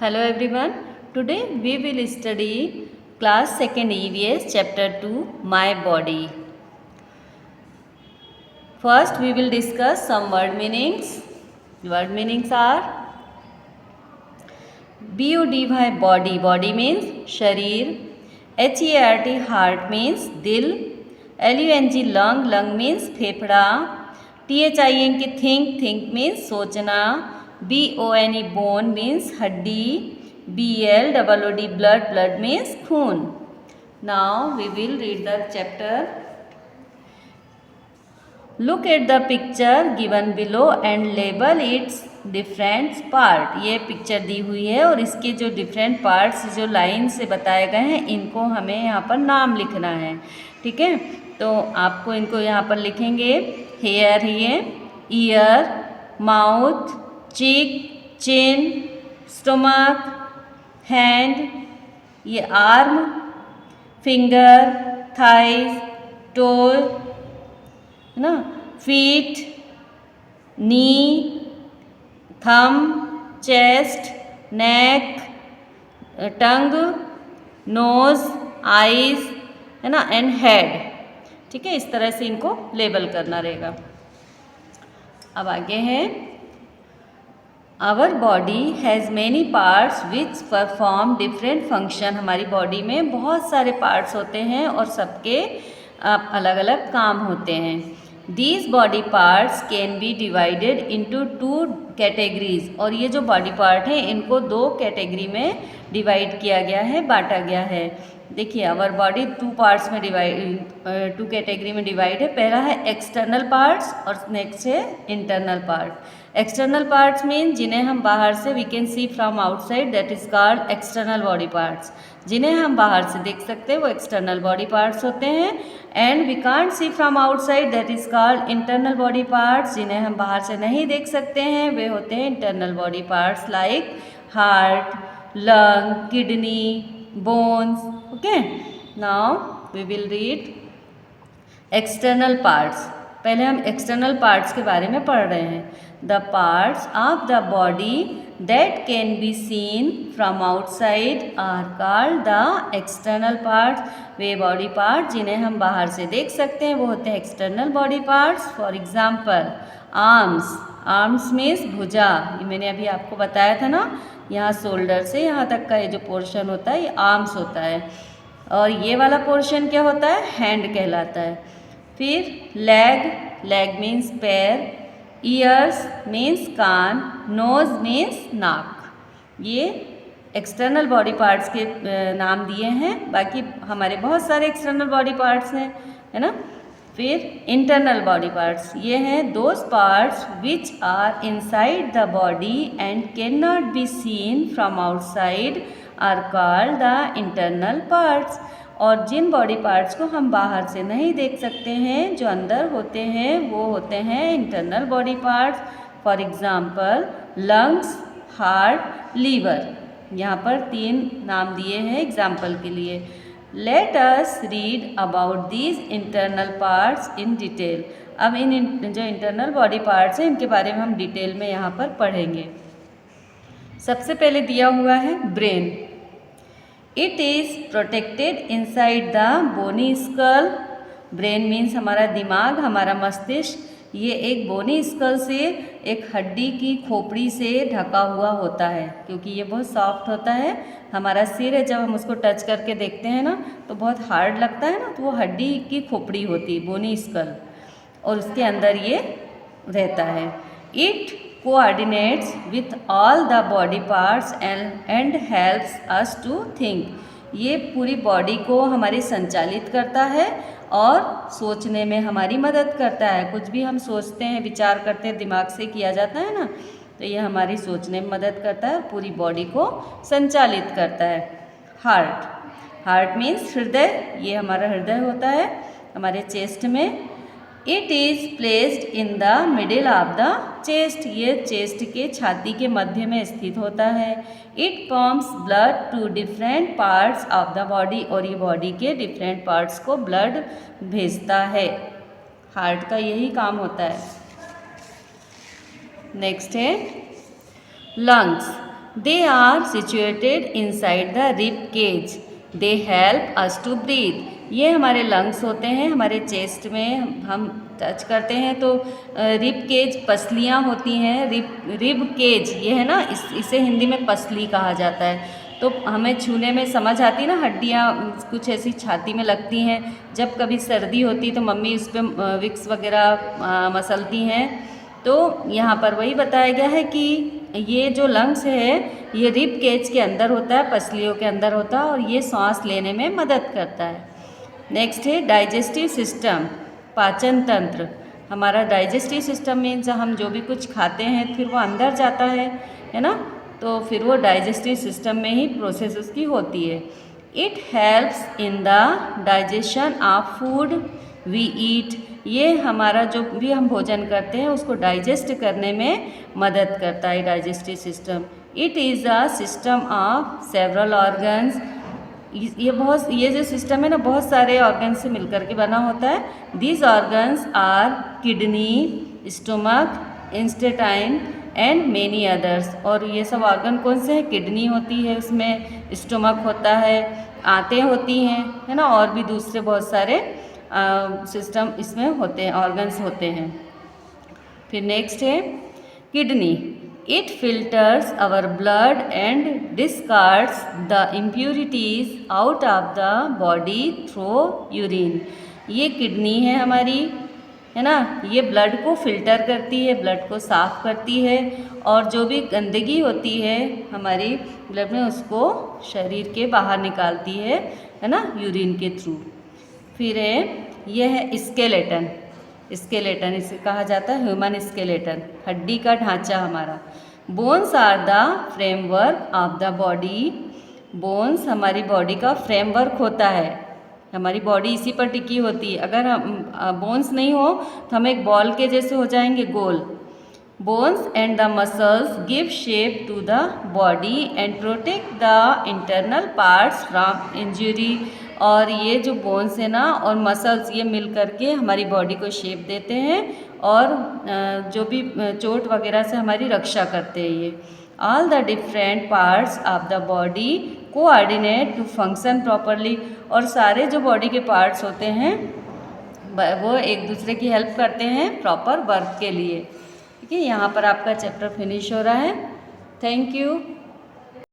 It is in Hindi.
Hello everyone. Today we will study class 2nd EVS chapter 2 My Body. First we will discuss some word meanings. Word meanings are BODY body. Body means sharir. HEART heart means dil. LUNG lung. Lung means फेफड़ा. THINK think means सोचना. BONE bone means हड्डी. BLOOD blood means खून. Now we will read the chapter. Look at the picture given below and label its different part. ये पिक्चर दी हुई है और इसके जो डिफरेंट पार्ट्स जो लाइन से बताए गए हैं इनको हमें यहाँ पर नाम लिखना है. ठीक है, तो आपको इनको यहाँ पर लिखेंगे. हेयर है, ईयर, माउथ, चीक, चिन, स्टोमक, हैंड, ये आर्म, फिंगर, थाइज, टोल है ना, फीट, नी, थम, चेस्ट, नेक, टंग, नोज, आईज है ना, एंड हेड. ठीक है, इस तरह से इनको लेबल करना रहेगा. अब आगे है. Our body has many parts which perform different function. हमारी बॉडी में बहुत सारे पार्ट्स होते हैं और सबके अलग अलग काम होते हैं. These body parts can be divided into 2 categories. और ये जो बॉडी पार्ट हैं इनको 2 कैटेगरी में डिवाइड किया गया है, बांटा गया है. देखिए, आवर बॉडी 2 पार्ट्स में 2 कैटेगरी में डिवाइड है. पहला है एक्सटर्नल पार्ट्स और नेक्स्ट है internal part. External parts mean जिन्हें हम बाहर से we can see from outside, that is called external body parts. जिन्हें हम बाहर से देख सकते हैं वो एक्सटर्नल बॉडी पार्ट्स होते हैं. And we can't see from outside, that is called internal body parts. जिन्हें हम बाहर से नहीं देख सकते हैं वे होते हैं internal body parts, like heart, lung, kidney, bones. Okay, now we will read external parts. पहले हम एक्सटर्नल पार्ट्स के बारे में पढ़ रहे हैं. The parts of the body that can be seen from outside are called the external parts. वे बॉडी पार्ट जिन्हें हम बाहर से देख सकते हैं वो होते हैं external body parts. For example arms. Arms means भुजा. ये मैंने अभी आपको बताया था ना, यहाँ शोल्डर से यहाँ तक का ये जो पोर्शन होता है ये आर्म्स होता है. और ये वाला पोर्शन क्या होता है, हैंड कहलाता है. फिर लेग. लेग मीन्स पैर. ईयर्स मीन्स कान. नोज मीन्स नाक. ये एक्सटर्नल बॉडी पार्ट्स के नाम दिए हैं. बाकी हमारे बहुत सारे एक्सटर्नल बॉडी पार्ट्स हैं, है ना. फिर इंटरनल बॉडी पार्ट्स. ये हैं those parts which are inside the body and can not be seen from outside are called the internal parts. और जिन बॉडी पार्ट्स को हम बाहर से नहीं देख सकते हैं, जो अंदर होते हैं, वो होते हैं internal body parts. For example lungs, heart, liver. यहाँ पर 3 नाम दिए हैं एग्जाम्पल के लिए. Let us read about these internal parts in detail. अब इन जो इंटरनल बॉडी पार्ट्स हैं इनके बारे में हम डिटेल में यहाँ पर पढ़ेंगे. सबसे पहले दिया हुआ है brain. It is protected inside the bony skull. Brain means हमारा दिमाग, हमारा मस्तिष्क. ये एक बोनी स्कल से, एक हड्डी की खोपड़ी से ढका हुआ होता है, क्योंकि ये बहुत सॉफ्ट होता है. हमारा सिर है, जब हम उसको टच करके देखते हैं ना तो बहुत हार्ड लगता है ना, तो वो हड्डी की खोपड़ी होती है, बोनी स्कल, और उसके अंदर ये रहता है. It coordinates with all the body parts and helps us to think. ये पूरी बॉडी को हमारी संचालित करता है और सोचने में हमारी मदद करता है. कुछ भी हम सोचते हैं, विचार करते हैं, दिमाग से किया जाता है ना, तो ये हमारी सोचने में मदद करता है, पूरी बॉडी को संचालित करता है. हार्ट. हार्ट मीन्स हृदय. ये हमारा हृदय होता है हमारे चेस्ट में. It is placed in the middle of the chest. ये चेस्ट के छाती के मध्य में स्थित होता है. It pumps blood to different parts of the body. और ये बॉडी के डिफरेंट पार्ट्स को ब्लड भेजता है. हार्ट का यही काम होता है. नेक्स्ट है lungs. They are situated inside the rib cage, they help us to breathe. ये हमारे लंग्स होते हैं, हमारे चेस्ट में हम टच करते हैं तो रिब केज पसलियाँ होती हैं, रिब केज ये है ना, इसे हिंदी में पसली कहा जाता है। तो हमें छूने में समझ आती ना, हड्डियाँ कुछ ऐसी छाती में लगती हैं। जब कभी सर्दी होती तो मम्मी उस पर विक्स वगैरह मसलती हैं। तो यहाँ पर वही बताया गया है कि ये जो लंग्स है ये रिब केज के अंदर होता है, पसलियों के अंदर होता है, और ये सांस लेने में मदद करता है। नेक्स्ट है डाइजेस्टिव सिस्टम, पाचन तंत्र। हमारा डाइजेस्टिव सिस्टम मीन्स हम जो भी कुछ खाते हैं फिर वो अंदर जाता है ना, तो फिर वो डाइजेस्टिव सिस्टम में ही प्रोसेस उसकी होती है। It helps in the digestion of food we eat. ये हमारा जो भी हम भोजन करते हैं उसको डाइजेस्ट करने में मदद करता है digestive system. It is a system of several organs. ये जो सिस्टम है ना बहुत सारे ऑर्गन से मिलकर के बना होता है। These organs are kidney, stomach, intestine and many others. और ये सब ऑर्गन कौन से हैं? किडनी होती है, उसमें स्टोमक होता है, आंतें होती हैं, है ना, और भी दूसरे बहुत सारे सिस्टम इसमें होते हैं, ऑर्गन्स होते हैं। फिर नेक्स्ट है kidney. It filters our blood and discards the impurities out of the body through urine. ये किडनी है हमारी, है ना, ये ब्लड को फिल्टर करती है, ब्लड को साफ करती है, और जो भी गंदगी होती है हमारी ब्लड में उसको शरीर के बाहर निकालती है ना, यूरिन के थ्रू। फिर है यह है स्केलेटन। स्केलेटन इसे कहा जाता है ह्यूमन स्केलेटन, हड्डी का ढांचा हमारा। Bones are the framework of the body. Bones हमारी बॉडी का फ्रेमवर्क होता है, हमारी बॉडी इसी पर टिकी होती है। अगर हम बोन्स नहीं हो तो हम एक बॉल के जैसे हो जाएंगे, गोल। Bones and the muscles give shape to the body and protect the internal parts from injury. और ये जो बोन्स है ना और मसल्स ये मिल करके हमारी बॉडी को शेप देते हैं और जो भी चोट वगैरह से हमारी रक्षा करते हैं ये। All the different parts of the body coordinate to function properly. और सारे जो बॉडी के पार्ट्स होते हैं वो एक दूसरे की हेल्प करते हैं प्रॉपर वर्क के लिए। ठीक है, यहाँ पर आपका चैप्टर फिनिश हो रहा है। Thank you.